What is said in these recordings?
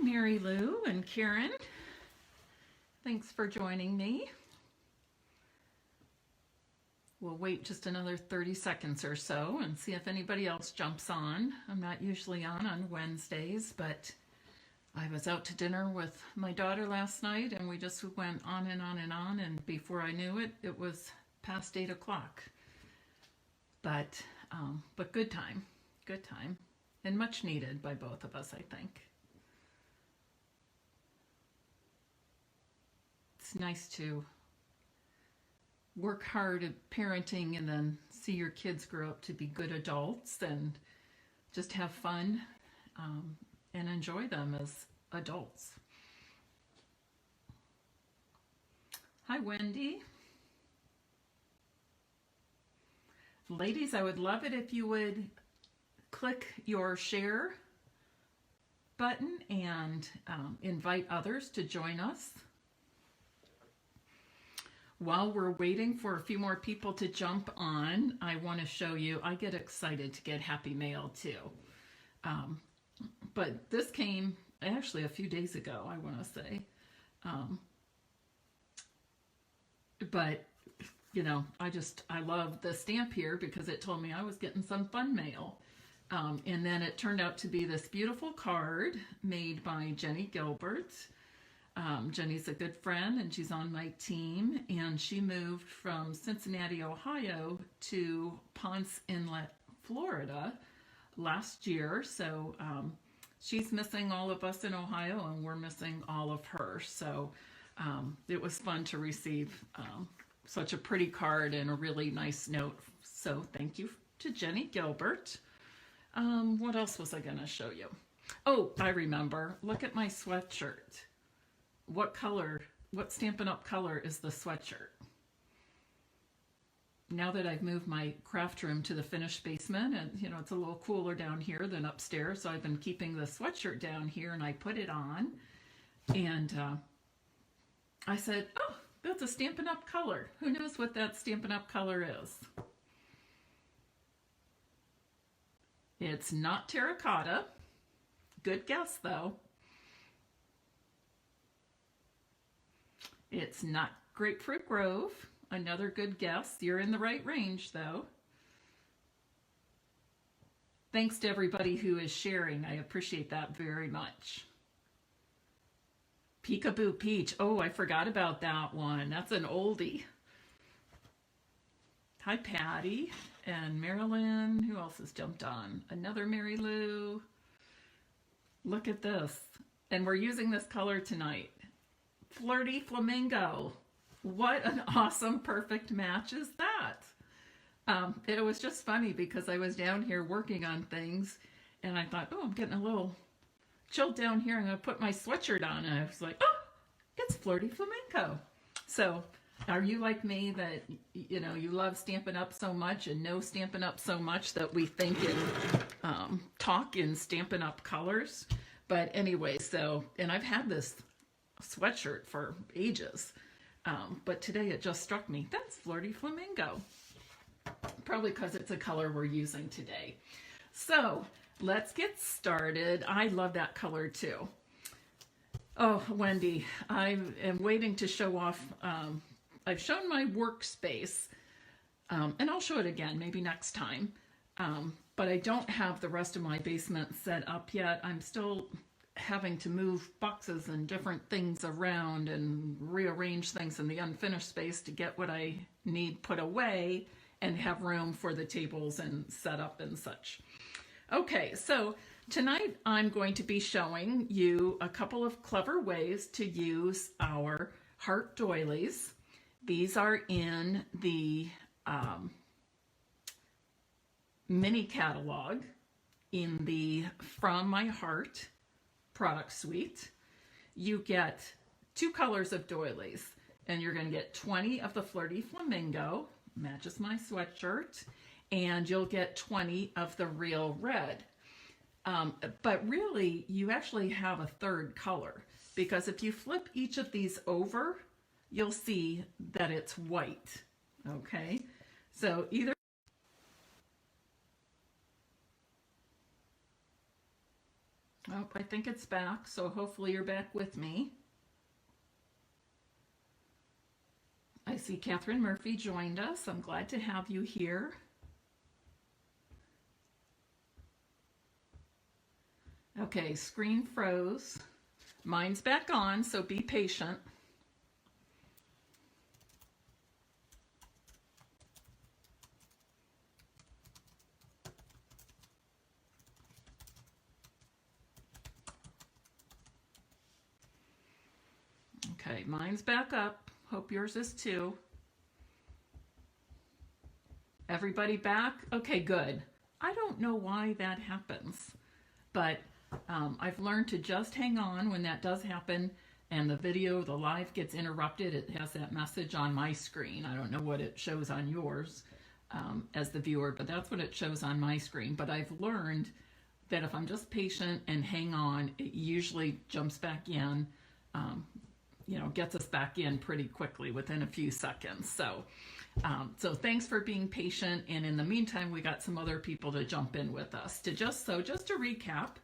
Mary Lou and Karen. Thanks for joining me. We'll wait just another 30 seconds or so and see if anybody else jumps on. I'm not usually on Wednesdays, but I was out to dinner with my daughter last night and we just went on and on and on, and before I knew it, it was past 8 o'clock. But good time, and much needed by both of us, I think. It's nice to work hard at parenting and then see your kids grow up to be good adults and just have fun and enjoy them as adults. Hi, Wendy. Ladies, I would love it if you would click your share button and invite others to join us. While we're waiting for a few more people to jump on, I want to show you, I get excited to get happy mail too. But this came actually a few days ago, I want to say. But, you know, I love the stamp here because it told me I was getting some fun mail. And then it turned out to be this beautiful card made by Jenny Gilbert. Jenny's a good friend and she's on my team, and she moved from Cincinnati, Ohio to Ponce Inlet, Florida last year. So she's missing all of us in Ohio and we're missing all of her. So it was fun to receive such a pretty card and a really nice note. So thank you to Jenny Gilbert. What else was I going to show you? Oh, I remember. Look at my sweatshirt. What color, what Stampin' Up color is the sweatshirt? Now that I've moved my craft room to the finished basement, and you know, it's a little cooler down here than upstairs, so I've been keeping the sweatshirt down here, and I put it on, and I said, oh, that's a Stampin' Up color. Who knows what that Stampin' Up color is? It's not terracotta. Good guess, though. It's not Grapefruit Grove. Another good guess. You're in the right range, though. Thanks to everybody who is sharing. I appreciate that very much. Peekaboo Peach. Oh, I forgot about that one. That's an oldie. Hi, Patty and Marilyn. Who else has jumped on? Another Mary Lou. Look at this. And we're using this color tonight. Flirty Flamingo. What an awesome, perfect match is that? It was just funny because I was down here working on things and I thought, oh, I'm getting a little chilled down here. I'm going to put my sweatshirt on. And I was like, oh, it's Flirty Flamingo. So are you like me that, you know, you love Stampin' Up so much and know Stampin' Up so much that we think and talk in Stampin' Up colors? But anyway, so, and I've had this sweatshirt for ages, but today it just struck me, that's Flirty Flamingo, probably because it's a color we're using today. So let's get started. I love that color too. Oh, Wendy, I am waiting to show off. I've shown my workspace, and I'll show it again maybe next time, but I don't have the rest of my basement set up yet. I'm still having to move boxes and different things around and rearrange things in the unfinished space to get what I need put away and have room for the tables and setup and such. Okay, so tonight I'm going to be showing you a couple of clever ways to use our Heart Doilies. These are in the mini catalog in the From My Heart product suite. You get 2 colors of doilies, and you're going to get 20 of the Flirty Flamingo, matches my sweatshirt, and you'll get 20 of the Real Red. But really, you actually have a 3rd color, because if you flip each of these over, you'll see that it's white. Okay, so either oh, I think it's back, so hopefully you're back with me. I see Catherine Murphy joined us. I'm glad to have you here. Okay, screen froze. Mine's back on, so be patient. Okay, mine's back up. Hope yours is too. Everybody back? Okay, good. I don't know why that happens, but I've learned to just hang on when that does happen and the video, the live gets interrupted. It has that message on my screen. I don't know what it shows on yours as the viewer, but that's what it shows on my screen. But I've learned that if I'm just patient and hang on, it usually jumps back in, you know, gets us back in pretty quickly within a few seconds. So thanks for being patient. And in the meantime, we got some other people to jump in with us. Just to recap,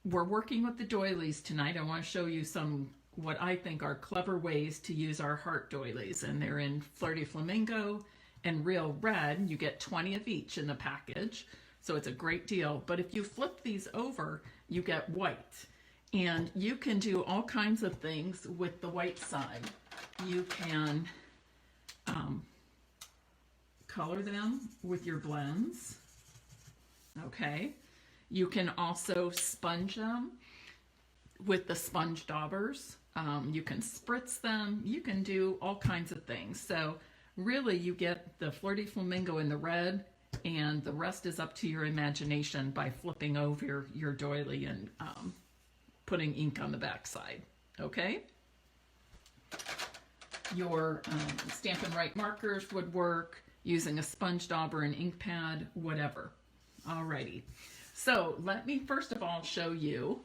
we're working with the doilies tonight. I want to show you some what I think are clever ways to use our heart doilies, and they're in Flirty Flamingo and Real Red. You get 20 of each in the package, so it's a great deal. But if you flip these over, you get white, and you can do all kinds of things with the white side. You can color them with your blends. Okay. You can also sponge them with the sponge daubers. You can spritz them. You can do all kinds of things. So really you get the Flirty Flamingo in the red, and the rest is up to your imagination by flipping over your doily and putting ink on the back side. Okay? Your Stampin' Right markers would work, using a sponge dauber, an ink pad, whatever. Alrighty. So let me first of all show you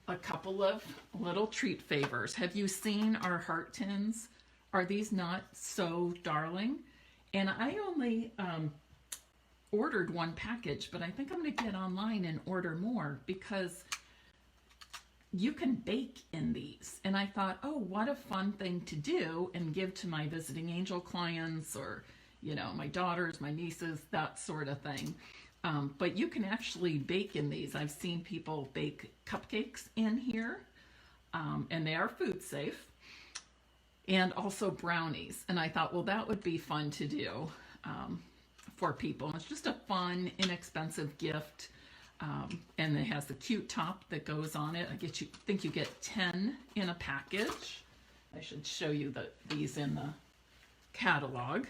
a couple of little treat favors. Have you seen our heart tins? Are these not so darling? And I only ordered one package, but I think I'm going to get online and order more because you can bake in these. And I thought, oh, what a fun thing to do and give to my visiting angel clients, or, you know, my daughters, my nieces, that sort of thing. But you can actually bake in these. I've seen people bake cupcakes in here, and they are food safe, and also brownies. And I thought, well, that would be fun to do for people. It's just a fun, inexpensive gift, and it has the cute top that goes on it. I think you get 10 in a package. I should show you these in the catalog.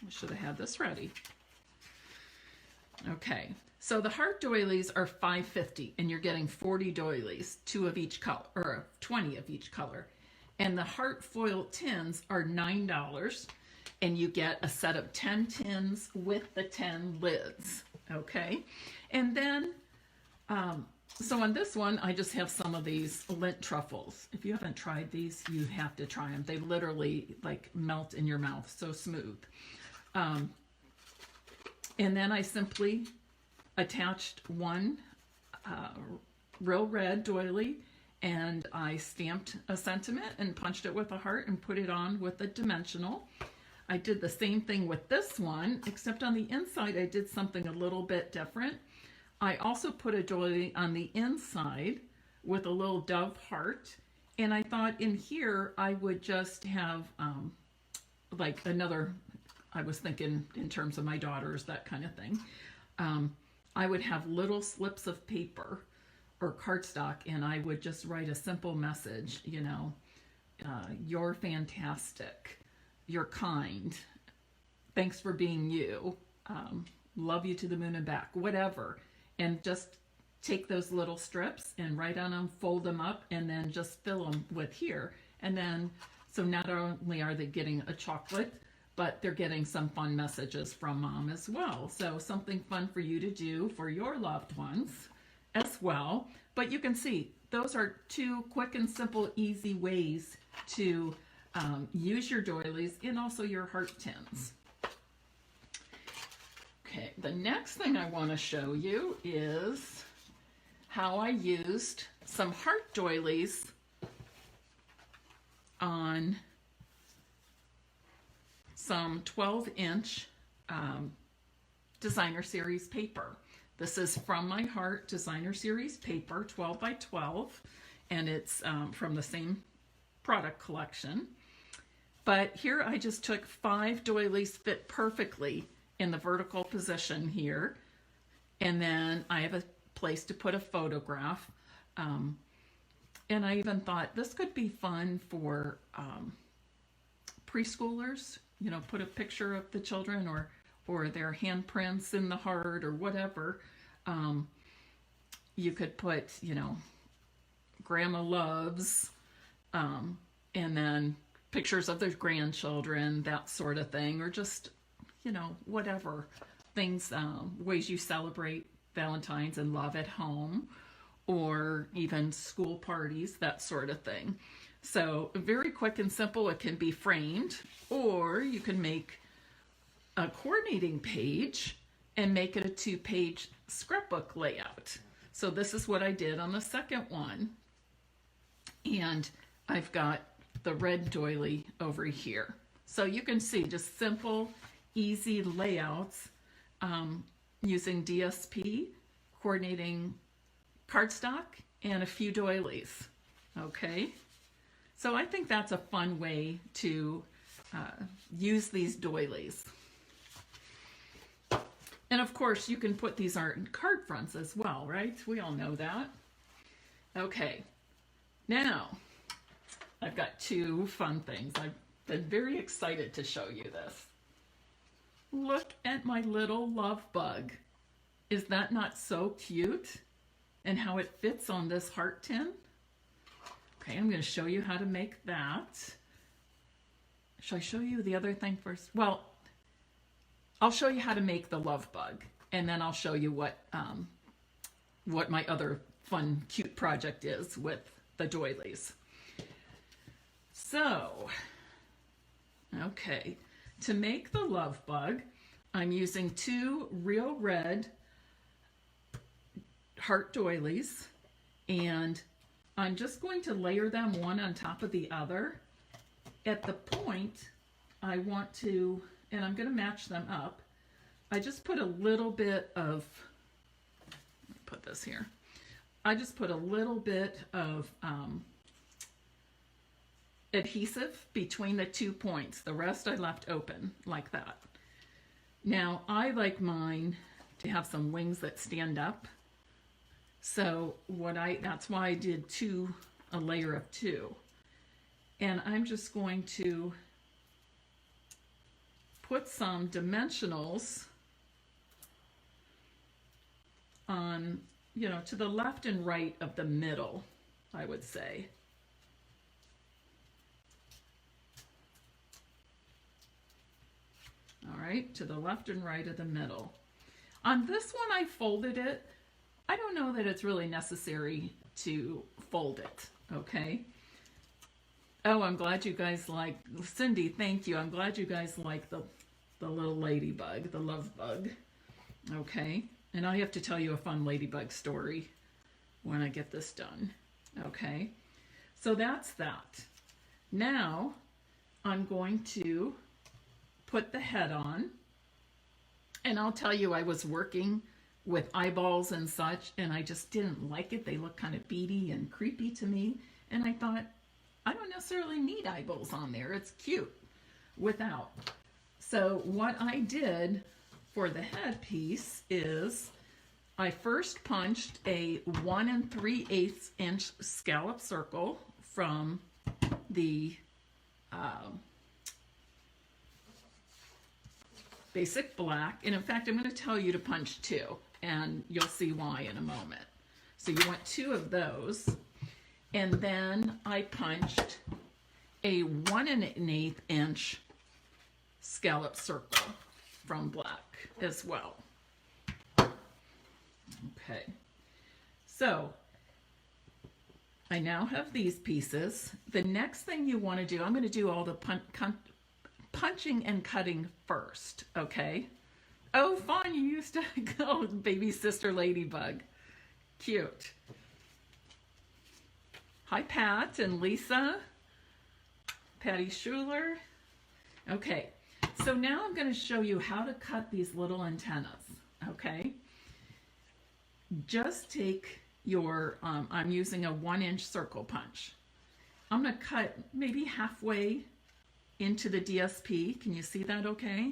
I should have had this ready. Okay, so the heart doilies are $5.50, and you're getting 40 doilies, 2 of each color, or 20 of each color. And the heart foil tins are $9, and you get a set of 10 tins with the 10 lids. Okay, and then so on this one, I just have some of these lint truffles. If you haven't tried these, you have to try them. They literally like melt in your mouth, so smooth. And then I simply attached one Real Red doily, and I stamped a sentiment and punched it with a heart and put it on with a dimensional. I did the same thing with this one, except on the inside I did something a little bit different. I also put a doily on the inside with a little dove heart, and I thought in here I would just have like another, I was thinking in terms of my daughters, that kind of thing. I would have little slips of paper or cardstock, and I would just write a simple message, you know, you're fantastic, you're kind, thanks for being you, love you to the moon and back, whatever. And just take those little strips and write on them, fold them up, and then just fill them with here. And then, so not only are they getting a chocolate, but they're getting some fun messages from mom as well. So something fun for you to do for your loved ones as well. But you can see those are 2 quick and simple, easy ways to use your doilies and also your heart tins. Okay, the next thing I want to show you is how I used some Heart Doilies on some 12-inch designer series paper. This is from my Heart designer series paper, 12 by 12, and it's from the same product collection. But here I just took 5 doilies, fit perfectly in the vertical position here, and then I have a place to put a photograph. And I even thought this could be fun for preschoolers, you know, put a picture of the children or their handprints in the heart or whatever. You could put, you know, Grandma loves, and then pictures of their grandchildren, that sort of thing, or just, you know, whatever things, ways you celebrate Valentine's and love at home, or even school parties, that sort of thing. So very quick and simple. It can be framed, or you can make a coordinating page and make it a 2-page scrapbook layout. So this is what I did on the second one. And I've got the red doily over here. So you can see just simple, easy layouts using DSP, coordinating cardstock, and a few doilies. Okay, so I think that's a fun way to use these doilies. And of course, you can put these art in card fronts as well, right? We all know that. Okay, now I've got 2 fun things. I've been very excited to show you this. Look at my little love bug. Is that not so cute? And how it fits on this heart tin. Okay, I'm going to show you how to make that. Shall I show you the other thing first? Well, I'll show you how to make the love bug, and then I'll show you what my other fun, cute project is with the doilies. So, okay, to make the love bug, I'm using 2 real red Heart Doilies, and I'm just going to layer them one on top of the other. At the point, I want to, and I'm going to match them up, I just put a little bit of, let me put this here, I just put a little bit of adhesive between the 2 points. The rest I left open like that. Now I like mine to have some wings that stand up. So that's why I did a layer of 2. And I'm just going to put some dimensionals on, you know, to the left and right of the middle, I would say. All right, to the left and right of the middle. On this one, I folded it. I don't know that it's really necessary to fold it, okay? Oh, I'm glad you guys like, Cindy, thank you. I'm glad you guys like the little ladybug, the love bug, okay? And I have to tell you a fun ladybug story when I get this done, okay? So that's that. Now, I'm going to put the head on, and I'll tell you, I was working with eyeballs and such, and I just didn't like it. They look kind of beady and creepy to me, and I thought, I don't necessarily need eyeballs on there. It's cute without. So what I did for the head piece is I first punched a 1 3/8 inch scallop circle from the basic black, and in fact I'm going to tell you to punch 2, and you'll see why in a moment. So you want 2 of those, and then I punched a 1 1/8 inch scallop circle from black as well. Okay, so I now have these pieces. The next thing you want to do, I'm going to do all the punching and cutting first, okay? Oh, fun. You used to go baby sister Ladybug. Cute. Hi, Pat and Lisa. Patty Schuler. Okay, so now I'm going to show you how to cut these little antennas. Okay, just take your, I'm using a 1-inch circle punch. I'm going to cut maybe halfway into the DSP. Can you see that okay?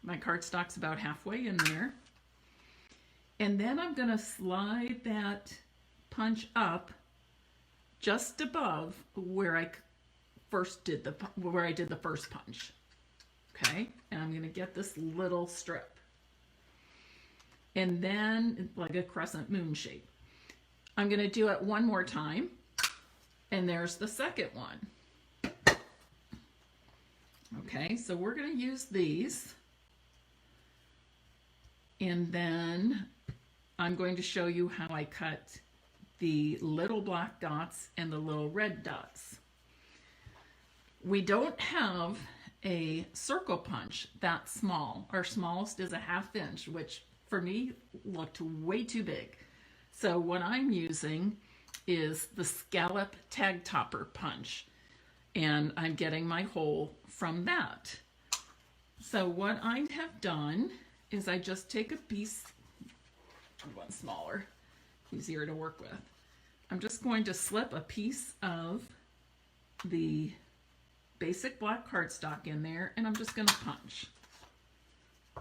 My cardstock's about halfway in there. And then I'm going to slide that punch up just above where I first did the first punch. Okay, and I'm going to get this little strip. And then like a crescent moon shape. I'm going to do it one more time. And there's the second one. Okay, so we're going to use these. And then I'm going to show you how I cut the little black dots and the little red dots. We don't have a circle punch that small. Our smallest is a 1/2 inch, which for me looked way too big. So what I'm using is the scallop tag topper punch, and I'm getting my hole from that. So what I have done is I just take a piece, one smaller, easier to work with. I'm just going to slip a piece of the basic black cardstock in there, and I'm just going to punch.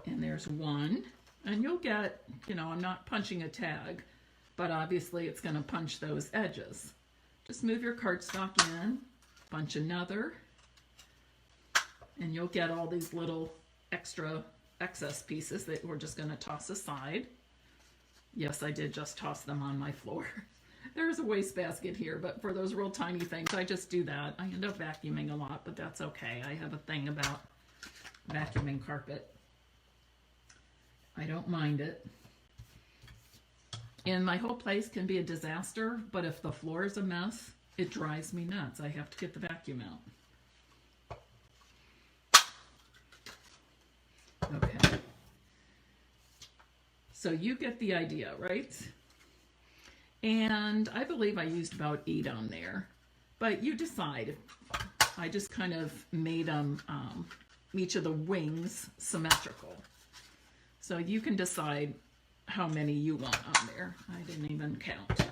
And there's one, and you'll get, you know, I'm not punching a tag, but obviously it's going to punch those edges. Just move your cardstock in, punch another, and you'll get all these little extra excess pieces that we're just going to toss aside. Yes, I did just toss them on my floor. There's a wastebasket here, but for those real tiny things, I just do that. I end up vacuuming a lot, but that's okay. I have a thing about vacuuming carpet. I don't mind it. And my whole place can be a disaster, but if the floor is a mess, it drives me nuts. I have to get the vacuum out. Okay. So you get the idea, right? And I believe I used about 8 on there, but you decide. I just kind of made them, each of the wings symmetrical. So you can decide how many you want on there. I didn't even count.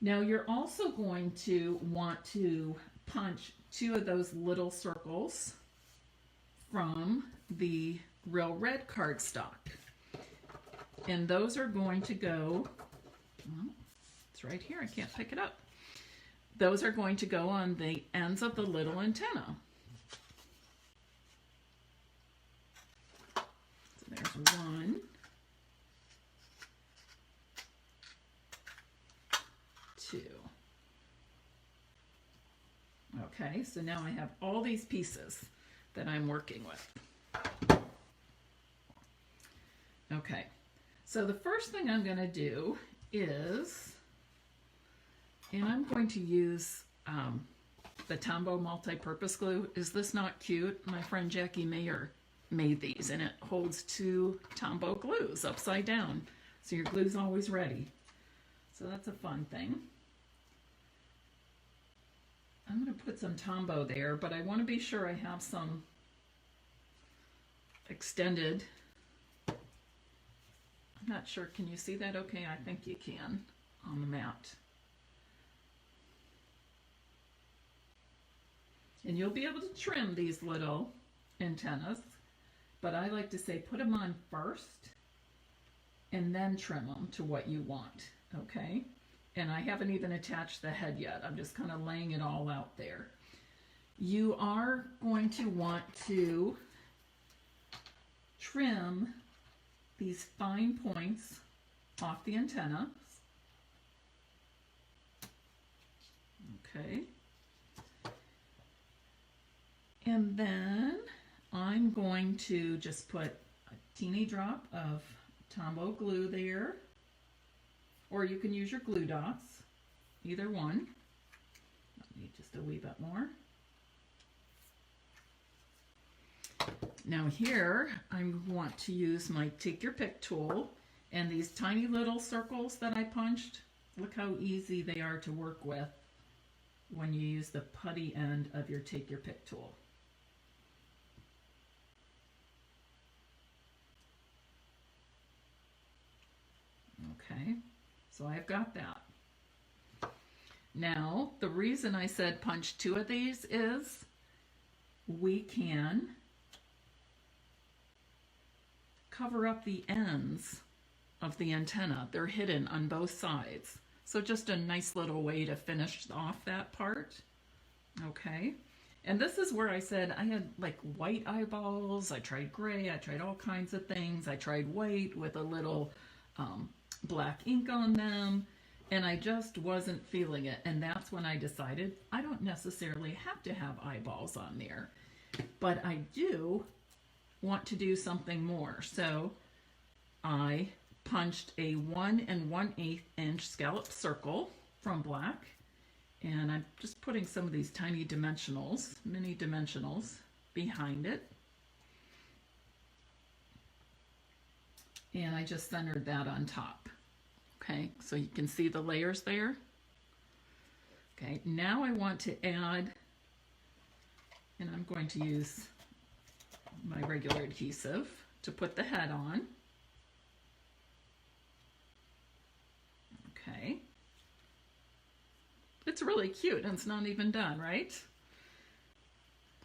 Now you're also going to want to punch 2 of those little circles from the real red cardstock. And those are going to go, well, it's right here, I can't pick it up. Those are going to go on the ends of the little antenna. So there's 1, 2. Okay, so now I have all these pieces that I'm working with. Okay, so the first thing I'm going to do is, and I'm going to use the Tombow multi-purpose glue. Is this not cute? My friend Jackie Mayer made these, and it holds 2 Tombow glues upside down, so your glue's always ready. So that's a fun thing. I'm going to put some Tombow there, but I want to be sure I have some extended. I'm not sure, can you see that okay? I think you can on the mat. And you'll be able to trim these little antennas, but I like to say put them on first and then trim them to what you want, okay? And I haven't even attached the head yet. I'm just kind of laying it all out there. You are going to want to trim these fine points off the antenna. Okay. And then I'm going to just put a teeny drop of Tombow glue there, or you can use your glue dots, either one. I need just a wee bit more. Now here, I want to use my Take Your Pick tool, and these tiny little circles that I punched, look how easy they are to work with when you use the putty end of your Take Your Pick tool. Okay, so I've got that. Now, the reason I said punch 2 of these is we can cover up the ends of the antenna. They're hidden on both sides. So just a nice little way to finish off that part. Okay. And this is where I said I had like white eyeballs. I tried gray. I tried all kinds of things. I tried white with a little black ink on them. And I just wasn't feeling it. And that's when I decided I don't necessarily have to have eyeballs on there. But I do want to do something more. So I punched a 1 1/8 inch scallop circle from black. And I'm just putting some of these tiny dimensionals, mini dimensionals, behind it. And I just centered that on top. Okay, so you can see the layers there. Okay, now I want to add, and I'm going to use my regular adhesive to put the head on. Okay. It's really cute and it's not even done, right?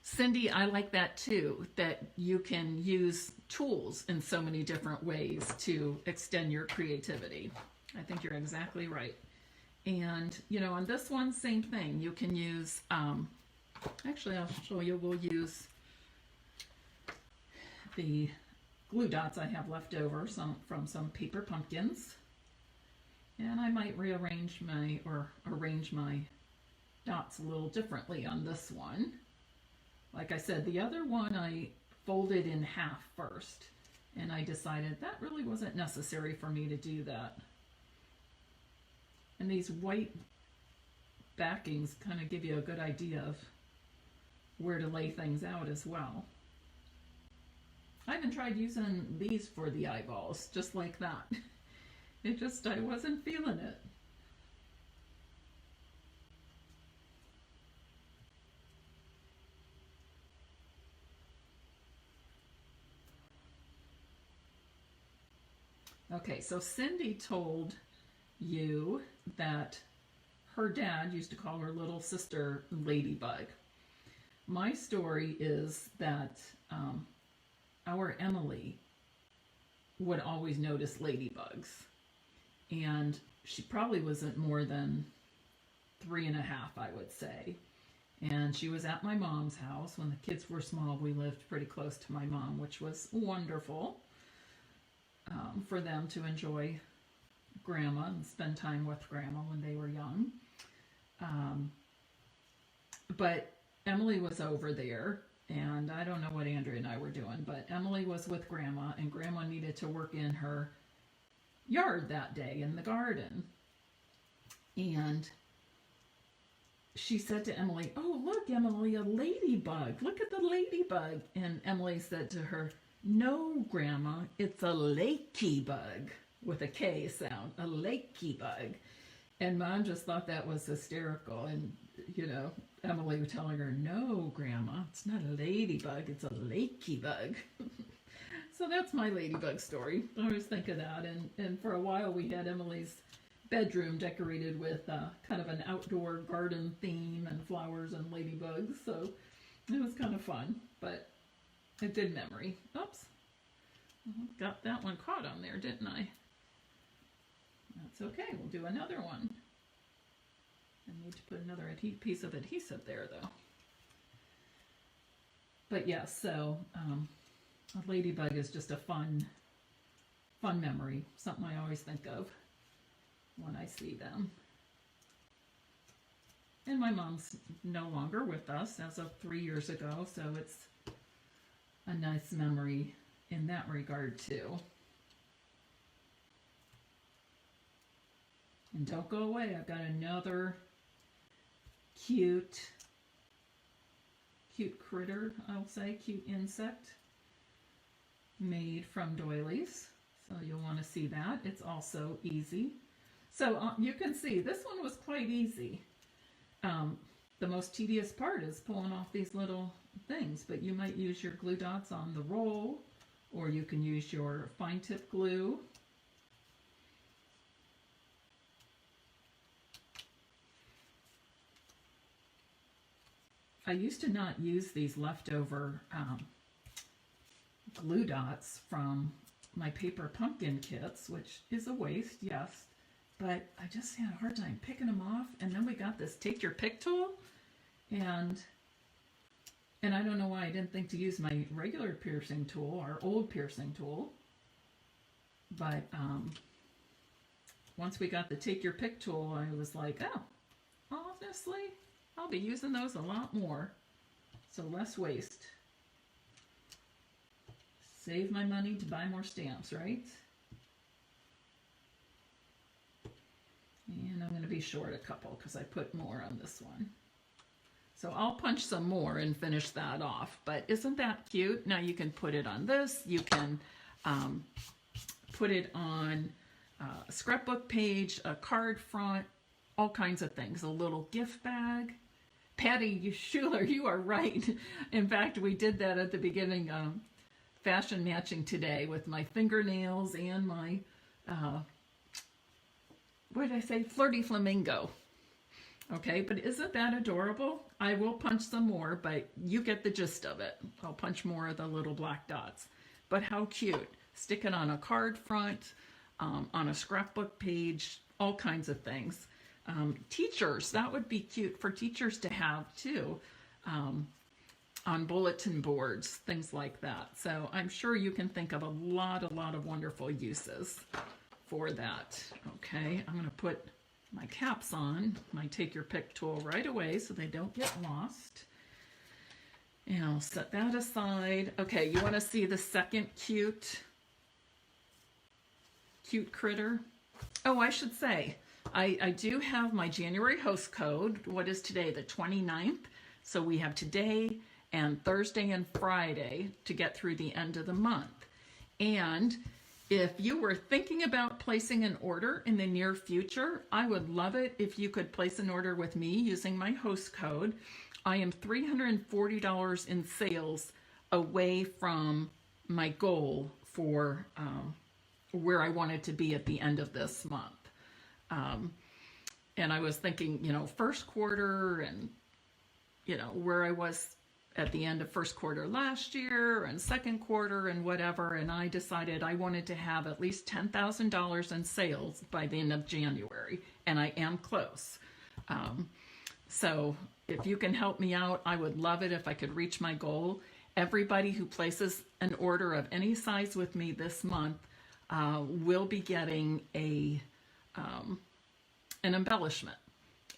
Cindy, I like that too, that you can use tools in so many different ways to extend your creativity. I think you're exactly right. And, you know, on this one, same thing. You can use, actually, I'll show you, we'll use the glue dots I have left over from some paper pumpkins. And I might rearrange or arrange my dots a little differently on this one. Like I said, the other one I folded in half first, and I decided that really wasn't necessary for me to do that. And these white backings kind of give you a good idea of where to lay things out as well. I even tried using these for the eyeballs, just like that. I wasn't feeling it. Okay, so Cindy told you that her dad used to call her little sister Ladybug. My story is that our Emily would always notice ladybugs, and she probably wasn't more than 3.5, I would say. And she was at my mom's house when the kids were small. We lived pretty close to my mom, which was wonderful for them to enjoy grandma and spend time with grandma when they were young. But Emily was over there, and I don't know what Andrea and I were doing, but Emily was with grandma, and grandma needed to work in her yard that day in the garden. And she said to Emily, "Oh, look, Emily, a ladybug. Look at the ladybug." And Emily said to her, "No, Grandma, it's a lakey bug," with a K sound, a lakey bug. And Mom just thought that was hysterical. And, you know, Emily was telling her, "No, Grandma, it's not a ladybug, it's a lakey bug." So that's my ladybug story. I always think of that. And for a while we had Emily's bedroom decorated with kind of an outdoor garden theme and flowers and ladybugs. So it was kind of fun, but a good memory. Oops. Got that one caught on there, didn't I? That's okay. We'll do another one. I need to put another piece of adhesive there, though. But yes, so a ladybug is just a fun memory. Something I always think of when I see them. And my mom's no longer with us as of 3 years ago, so it's a nice memory in that regard too. And don't go away, I've got another cute critter, I'll say, cute insect made from doilies. So you'll want to see that. It's also easy. So you can see this one was quite easy. The most tedious part is pulling off these little things, but you might use your glue dots on the roll, or you can use your fine tip glue. I used to not use these leftover glue dots from my paper pumpkin kits, which is a waste, yes, but I just had a hard time picking them off. And then we got this take your pick tool, and I don't know why I didn't think to use my regular piercing tool, our old piercing tool, but once we got the take your pick tool, I was like, oh, honestly, I'll be using those a lot more, so less waste. Save my money to buy more stamps, right? And I'm going to be short a couple because I put more on this one. So I'll punch some more and finish that off. But isn't that cute? Now you can put it on this. You can put it on a scrapbook page, a card front, all kinds of things. A little gift bag. Patty Schuler, you are right. In fact, we did that at the beginning fashion matching today with my fingernails and my, what did I say? Flirty Flamingo. Okay, but isn't that adorable? I will punch some more, but you get the gist of it. I'll punch more of the little black dots. But how cute. Stick it on a card front, on a scrapbook page, all kinds of things. Teachers, that would be cute for teachers to have too, on bulletin boards, things like that. So I'm sure you can think of a lot of wonderful uses for that. Okay, I'm going to put my caps on, my take your pick tool right away so they don't get lost. And I'll set that aside. Okay, you want to see the second cute critter? Oh, I should say, I do have my January host code. What is today? The 29th. So we have today and Thursday and Friday to get through the end of the month. And if you were thinking about placing an order in the near future, I would love it if you could place an order with me using my host code. I am $340 in sales away from my goal for where I wanted to be at the end of this month. And I was thinking, you know, first quarter and, you know, where I was at the end of first quarter last year and second quarter and whatever. And I decided I wanted to have at least $10,000 in sales by the end of January. And I am close. So if you can help me out, I would love it if I could reach my goal. Everybody who places an order of any size with me this month will be getting an embellishment,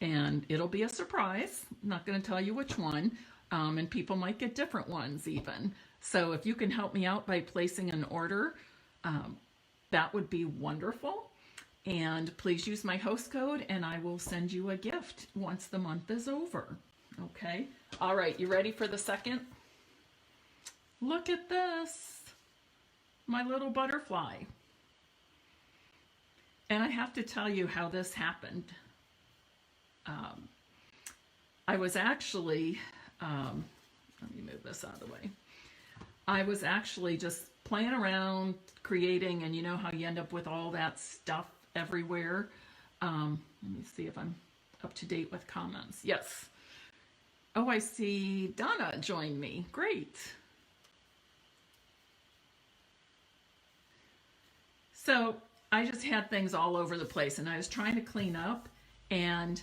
and it'll be a surprise. I'm not going to tell you which one, and people might get different ones even. So if you can help me out by placing an order, that would be wonderful. And please use my host code and I will send you a gift once the month is over. Okay. All right. You ready for the second? Look at this. My little butterfly. And I have to tell you how this happened. I was actually, let me move this out of the way. I was actually just playing around, creating, and you know how you end up with all that stuff everywhere. Let me see if I'm up to date with comments. Yes. Oh, I see Donna joined me. Great. So I just had things all over the place and I was trying to clean up and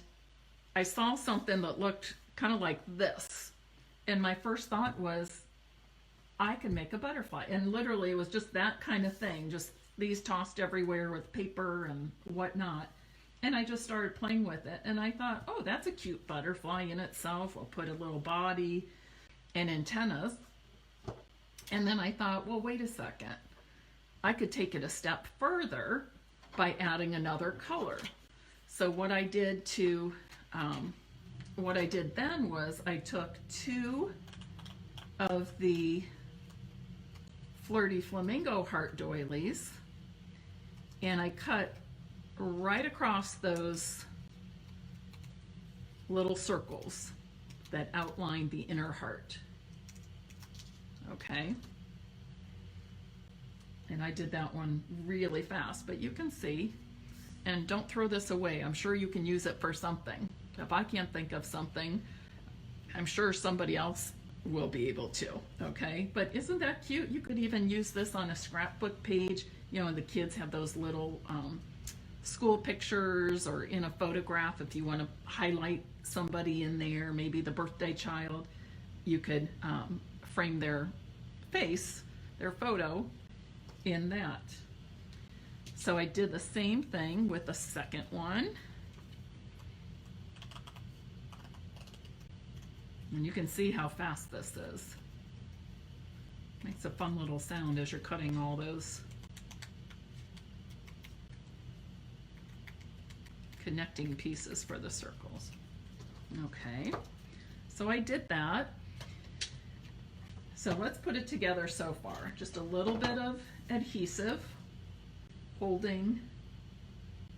I saw something that looked kind of like this. And my first thought was, I can make a butterfly. And literally it was just that kind of thing, just these tossed everywhere with paper and whatnot. And I just started playing with it. And I thought, oh, that's a cute butterfly in itself. I'll put a little body and antennas. And then I thought, well, wait a second. I could take it a step further by adding another color. So what I did then was I took two of the Flirty Flamingo Heart Doilies, and I cut right across those little circles that outline the inner heart. Okay, and I did that one really fast, but you can see, and don't throw this away. I'm sure you can use it for something. If I can't think of something, I'm sure somebody else will be able to, okay? But isn't that cute? You could even use this on a scrapbook page, you know, and the kids have those little school pictures, or in a photograph, if you want to highlight somebody in there, maybe the birthday child, you could frame their face, their photo, in that. So I did the same thing with the second one. And you can see how fast this is. Makes a fun little sound as you're cutting all those connecting pieces for the circles. Okay, so I did that. So let's put it together so far. Just a little bit of adhesive holding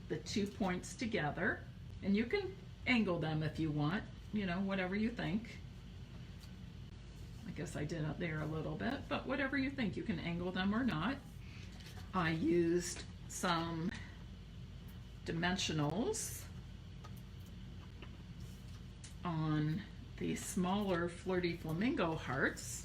the 2 points together, and you can angle them if you want, you know, whatever you think. I guess I did up there a little bit, but whatever you think, you can angle them or not. I used some dimensionals on the smaller Flirty Flamingo hearts.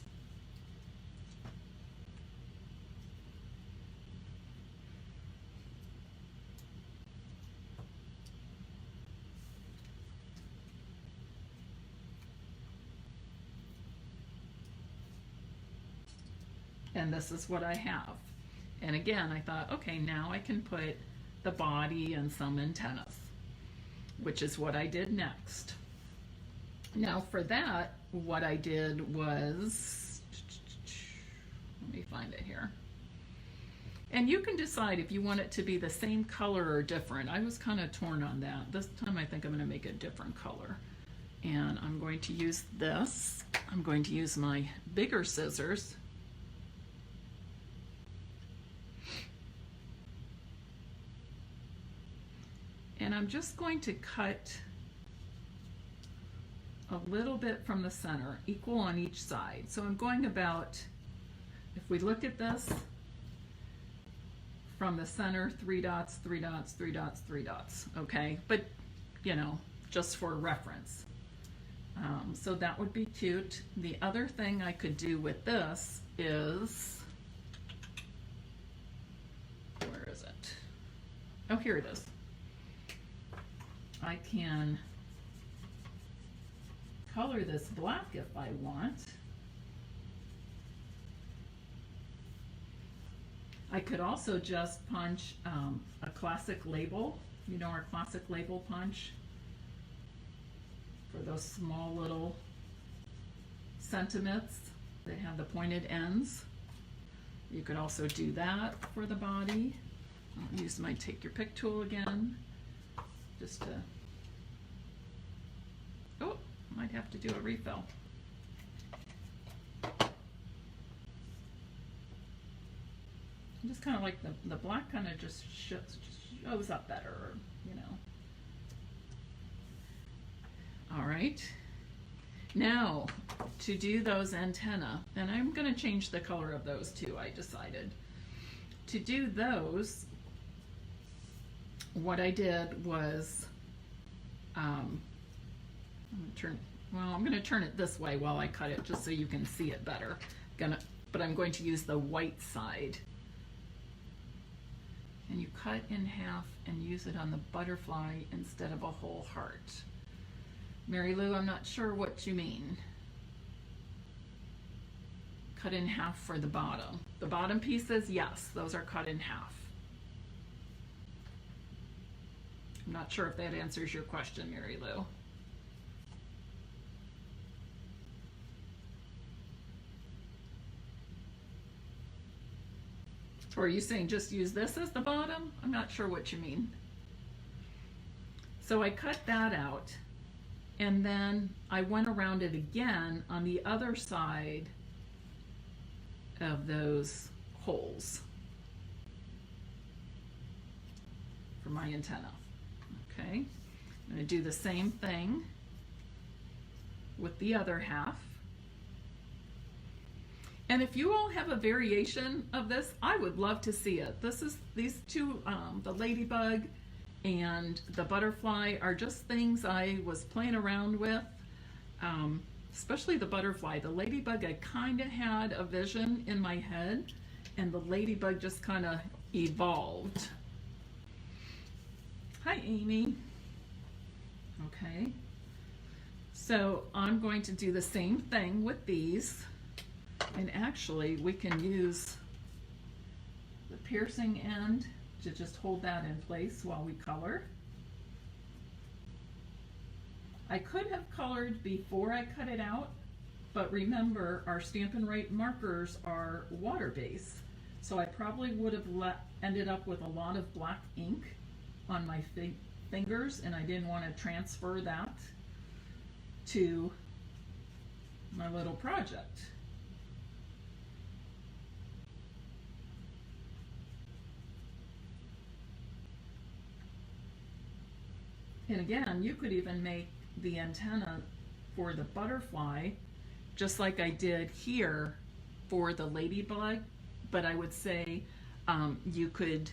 And this is what I have. And again, I thought, okay, now I can put the body and some antennas, which is what I did next. Now for that, what I did was, let me find it here. And you can decide if you want it to be the same color or different. I was kind of torn on that. This time I think I'm going to make a different color. And I'm going to use this. I'm going to use my bigger scissors. And I'm just going to cut a little bit from the center, equal on each side. So I'm going about, if we look at this, from the center, 3 dots, 3 dots, 3 dots, 3 dots, okay? But, you know, just for reference. So that would be cute. The other thing I could do with this is, where is it? Oh, here it is. I can color this black if I want. I could also just punch a classic label, you know, our classic label punch for those small little sentiments that have the pointed ends. You could also do that for the body. I'll use my take your pick tool again, just to, oh, might have to do a refill. Just kind of like the black kind of just shows up better, you know. All right, now to do those antenna, and I'm going to change the color of those too, I decided. To do those, what I did was, I'm going to turn it this way while I cut it just so you can see it better. But I'm going to use the white side. And you cut in half and use it on the butterfly instead of a whole heart. Mary Lou, I'm not sure what you mean. Cut in half for the bottom. The bottom pieces, yes, those are cut in half. I'm not sure if that answers your question, Mary Lou. Or are you saying just use this as the bottom? I'm not sure what you mean. So I cut that out, and then I went around it again on the other side of those holes for my antenna. Okay, I'm going to do the same thing with the other half. And if you all have a variation of this, I would love to see it. These two, the Ladybug and the butterfly, are just things I was playing around with, especially the butterfly. The Ladybug, I kind of had a vision in my head, and the Ladybug just kind of evolved. Hi, Amy. Okay, so I'm going to do the same thing with these. And actually, we can use the piercing end to just hold that in place while we color. I could have colored before I cut it out, but remember, our Stampin' Up markers are water-based, so I probably would have ended up with a lot of black ink on my fingers, and I didn't want to transfer that to my little project. And again, you could even make the antenna for the butterfly just like I did here for the Ladybug, but I would say you could,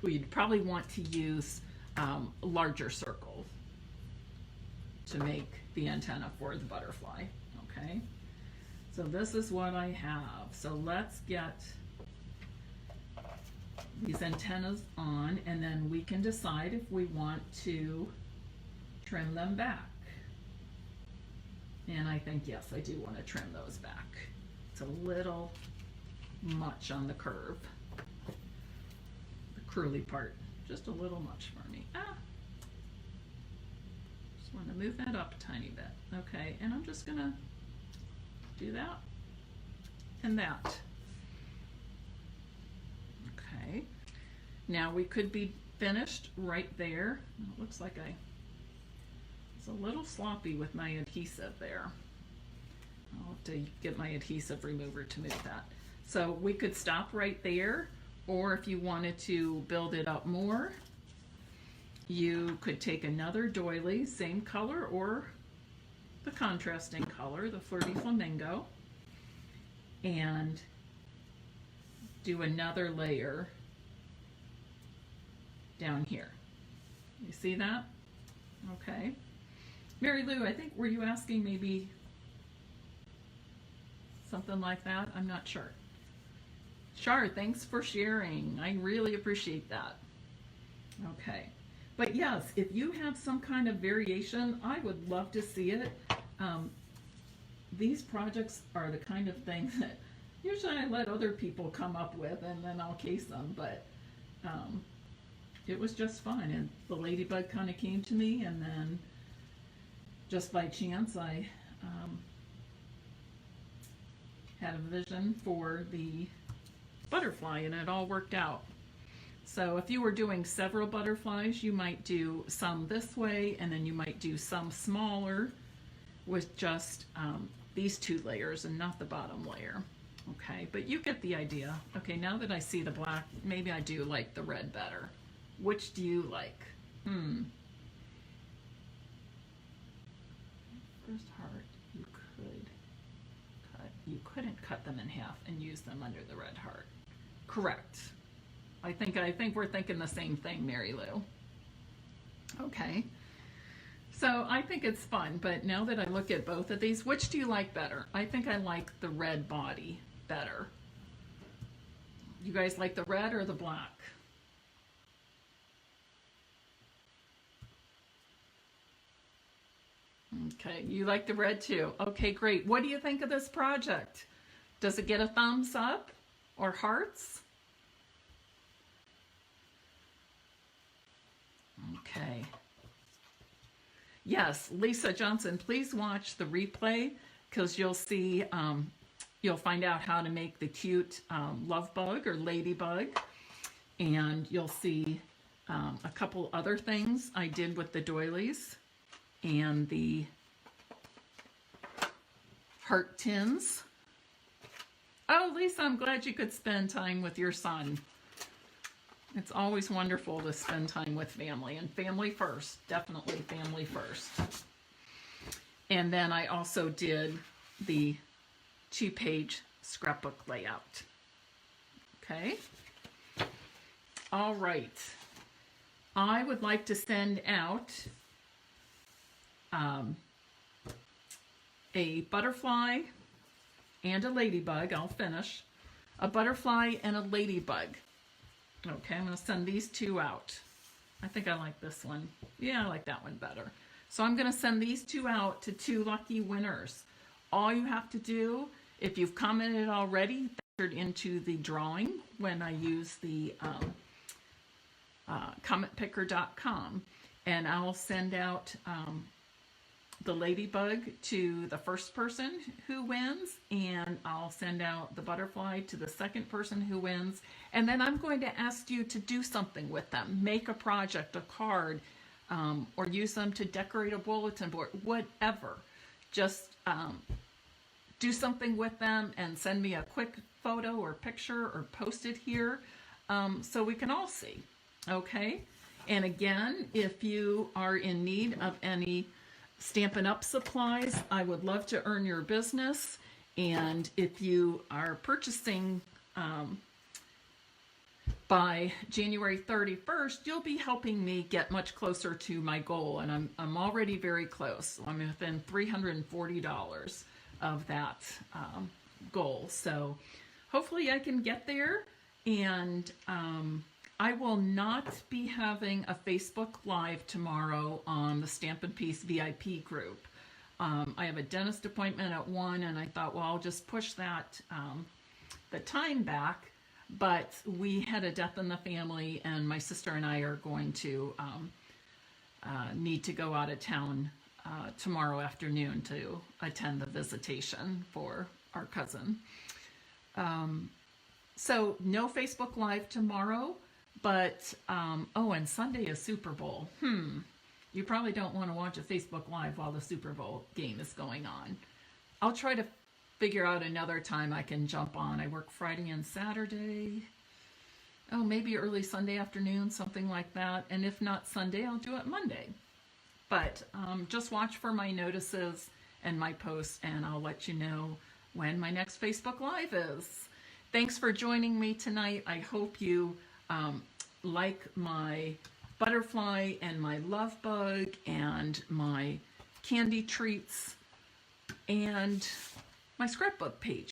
we'd probably want to use larger circles to make the antenna for the butterfly. Okay, so this is what I have. So let's get these antennas on, and then we can decide if we want to trim them back. And I think, yes, I do want to trim those back. It's a little much on the curve, the curly part, just a little much for me. Just want to move that up a tiny bit. Okay, and I'm just gonna do that and that. Okay, now we could be finished right there. It looks like it's a little sloppy with my adhesive there. I'll have to get my adhesive remover to move that. So we could stop right there, or if you wanted to build it up more, you could take another doily, same color or the contrasting color, the Flirty Flamingo, and do another layer down here. You see that? Okay. Mary Lou, I think, were you asking maybe something like that? I'm not sure. Char, thanks for sharing. I really appreciate that. Okay. But yes, if you have some kind of variation, I would love to see it. These projects are the kind of things that usually I let other people come up with, and then I'll case them, but it was just fun. And the Ladybug kind of came to me, and then just by chance I had a vision for the butterfly, and it all worked out. So if you were doing several butterflies, you might do some this way, and then you might do some smaller with just these two layers and not the bottom layer. Okay, but you get the idea. Okay, now that I see the black, maybe I do like the red better. Which do you like? First heart, you couldn't cut them in half and use them under the red heart. Correct. I think we're thinking the same thing, Mary Lou. Okay. So I think it's fun, but now that I look at both of these, which do you like better? I think I like the red body better. You guys like the red or the black? Okay, you like the red too. Okay, great. What do you think of this project? Does it get a thumbs up or hearts? Okay. Yes, Lisa Johnson, please watch the replay, because you'll see, you'll find out how to make the cute love bug or ladybug, and you'll see a couple other things I did with the doilies and the heart tins. Oh, Lisa, I'm glad you could spend time with your son. It's always wonderful to spend time with family, and family first, definitely family first. And then I also did the 2-page scrapbook layout. Okay. All right. I would like to send out a butterfly and a ladybug. I'll finish. A butterfly and a ladybug. Okay, I'm going to send these two out. I think I like this one. Yeah, I like that one better. So I'm going to send these two out to 2 lucky winners. All you have to do, if you've commented already, entered into the drawing when I use the commentpicker.com, and I'll send out the ladybug to the first person who wins, and I'll send out the butterfly to the second person who wins, and then I'm going to ask you to do something with them. Make a project, a card, or use them to decorate a bulletin board, whatever. Just do something with them and send me a quick photo or picture or post it here so we can all see. Okay? And again, if you are in need of any Stampin' Up supplies, I would love to earn your business. And if you are purchasing by January 31st, you'll be helping me get much closer to my goal. And I'm already very close. I'm within $340 of that goal. So hopefully I can get there. And I will not be having a Facebook Live tomorrow on the Stampin' Piece VIP group. I have a dentist appointment at 1, and I thought, well, I'll just push that the time back. But we had a death in the family, and my sister and I are going to need to go out of town tomorrow afternoon to attend the visitation for our cousin. So no Facebook Live tomorrow. But, oh, and Sunday is Super Bowl. You probably don't want to watch a Facebook Live while the Super Bowl game is going on. I'll try to figure out another time I can jump on. I work Friday and Saturday. Oh, maybe early Sunday afternoon, something like that. And if not Sunday, I'll do it Monday. But just watch for my notices and my posts, and I'll let you know when my next Facebook Live is. Thanks for joining me tonight. I hope you like my butterfly and my love bug and my candy treats and my scrapbook page.